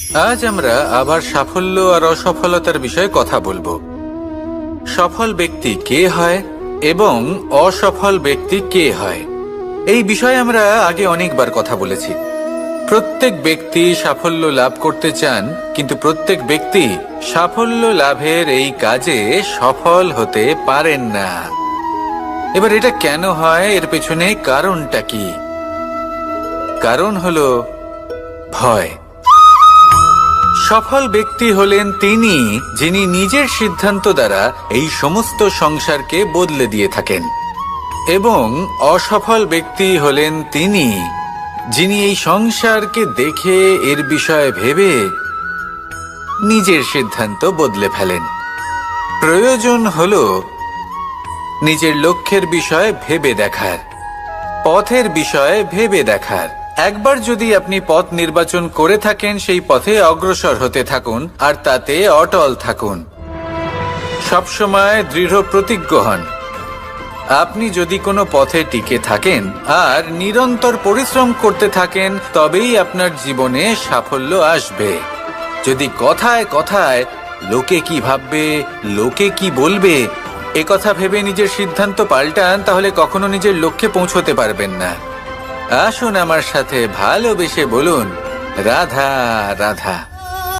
আজ আমরা আবার সাফল্য আর অসফলতার বিষয়ে কথা বলবো। সফল ব্যক্তি কে হয় এবং অসফল ব্যক্তি কে হয়, এই বিষয়ে আমরা আগে অনেকবার কথা বলেছি। প্রত্যেক ব্যক্তি সাফল্য লাভ করতে চান, কিন্তু প্রত্যেক ব্যক্তি সাফল্য লাভের এই কাজে সফল হতে পারেন না। এবার এটা কেন হয়, এর পেছনে কারণটা কি? কারণ হলো ভয়। সফল ব্যক্তি হলেন তিনি যিনি নিজের সিদ্ধান্ত দ্বারা এই সমস্ত সংসারকে বদলে দিয়ে থাকেন, এবং অসফল ব্যক্তি হলেন তিনি যিনি এই সংসারকে দেখে এর বিষয়ে ভেবে নিজের সিদ্ধান্ত বদলে ফেলেন। প্রয়োজন হলো নিজের লক্ষ্যের বিষয়ে ভেবে দেখার, পথের বিষয়ে ভেবে দেখার। একবার যদি আপনি পথ নির্বাচন করে থাকেন, সেই পথে অগ্রসর হতে থাকুন আর তাতে অটল থাকুন। সবসময় দৃঢ় প্রতিজ্ঞ হন। আপনি যদি কোনো পথে টিকে থাকেন আর নিরন্তর পরিশ্রম করতে থাকেন, তবেই আপনার জীবনে সাফল্য আসবে। যদি কথায় কথায় লোকে কি ভাববে, লোকে কি বলবে, একথা ভেবে নিজের সিদ্ধান্ত পাল্টান, তাহলে কখনো নিজের লক্ষ্যে পৌঁছতে পারবেন না। আসুন আমার সাথে ভালোবেসে বলুন, রাধা রাধা।